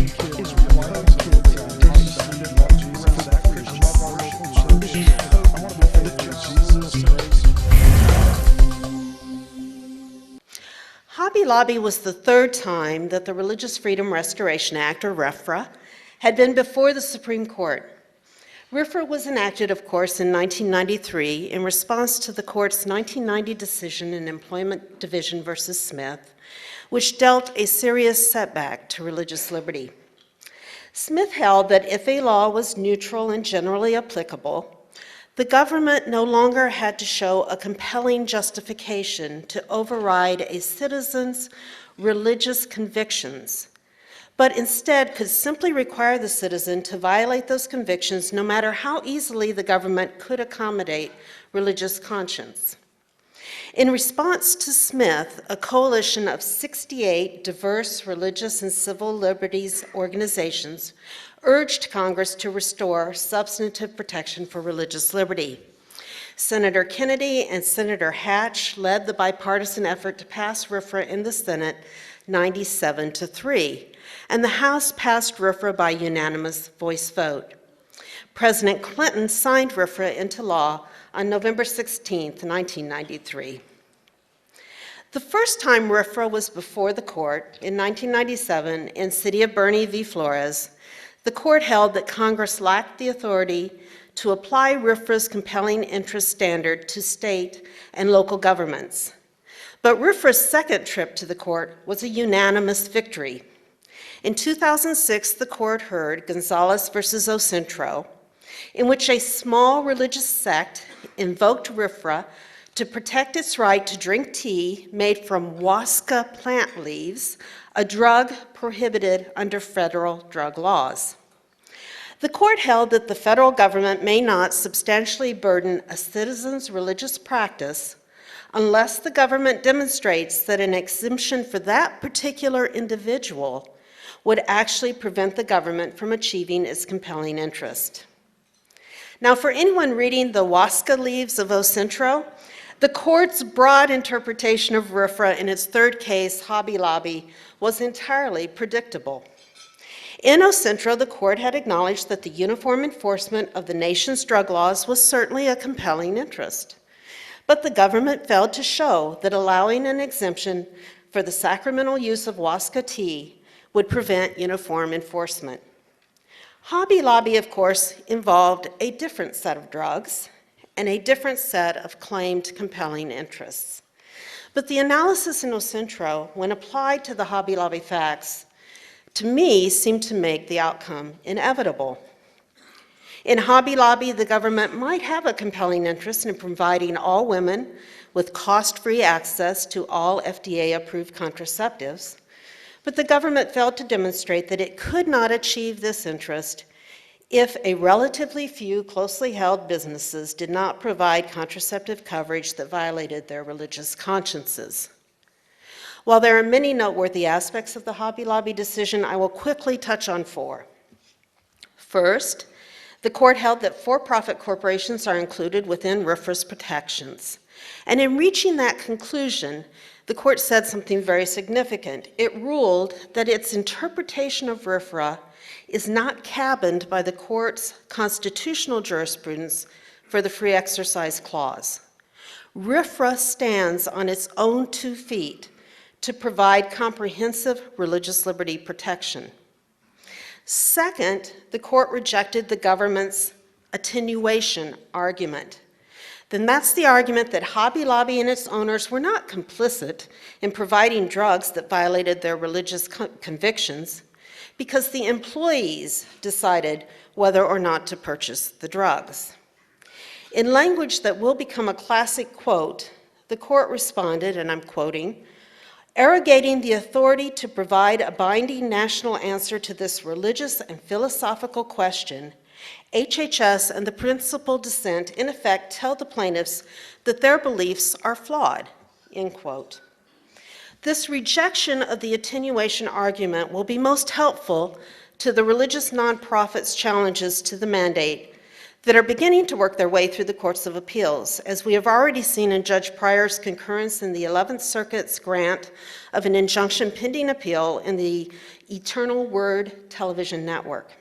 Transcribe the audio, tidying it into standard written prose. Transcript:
is what Hobby Lobby was the third time that the Religious Freedom Restoration Act, or RFRA, had been before the Supreme Court. RFRA was enacted, of course, in 1993 in response to the court's 1990 decision in Employment Division versus Smith, which dealt a serious setback to religious liberty. Smith held that if a law was neutral and generally applicable, the government no longer had to show a compelling justification to override a citizen's religious convictions, but instead could simply require the citizen to violate those convictions no matter how easily the government could accommodate religious conscience. In response to Smith, a coalition of 68 diverse religious and civil liberties organizations urged Congress to restore substantive protection for religious liberty. Senator Kennedy and Senator Hatch led the bipartisan effort to pass RFRA in the Senate 97-3, and the House passed RFRA by unanimous voice vote. President Clinton signed RFRA into law on November 16, 1993. The first time RFRA was before the court, in 1997, in City of Bernie v. Flores, the court held that Congress lacked the authority to apply RFRA's compelling interest standard to state and local governments. But RFRA's second trip to the court was a unanimous victory. In 2006, the court heard Gonzalez versus Ocentro, in which a small religious sect invoked RFRA to protect its right to drink tea made from huasca plant leaves, a drug prohibited under federal drug laws. The court held that the federal government may not substantially burden a citizen's religious practice unless the government demonstrates that an exemption for that particular individual would actually prevent the government from achieving its compelling interest. Now, for anyone reading the huasca leaves of Ocentro, the court's broad interpretation of RFRA in its third case, Hobby Lobby, was entirely predictable. In Ocentro, the court had acknowledged that the uniform enforcement of the nation's drug laws was certainly a compelling interest. But the government failed to show that allowing an exemption for the sacramental use of huasca tea would prevent uniform enforcement. Hobby Lobby, of course, involved a different set of drugs and a different set of claimed compelling interests. But the analysis in Ocentro, when applied to the Hobby Lobby facts, to me, seemed to make the outcome inevitable. In Hobby Lobby, the government might have a compelling interest in providing all women with cost-free access to all FDA-approved contraceptives, but the government failed to demonstrate that it could not achieve this interest if a relatively few closely held businesses did not provide contraceptive coverage that violated their religious consciences. While there are many noteworthy aspects of the Hobby Lobby decision, I will quickly touch on four. First, the court held that for-profit corporations are included within RFRA's protections. And in reaching that conclusion, the court said something very significant. It ruled that its interpretation of RFRA is not cabined by the court's constitutional jurisprudence for the Free Exercise Clause. RFRA stands on its own 2 feet to provide comprehensive religious liberty protection. Second, the court rejected the government's attenuation argument. Then that's the argument that Hobby Lobby and its owners were not complicit in providing drugs that violated their religious convictions because the employees decided whether or not to purchase the drugs. In language that will become a classic quote, the court responded, and I'm quoting, "Arrogating the authority to provide a binding national answer to this religious and philosophical question, HHS and the principal dissent in effect tell the plaintiffs that their beliefs are flawed," end quote. This rejection of the attenuation argument will be most helpful to the religious nonprofits' challenges to the mandate that are beginning to work their way through the courts of appeals, as we have already seen in Judge Pryor's concurrence in the 11th Circuit's grant of an injunction pending appeal in the Eternal Word television network.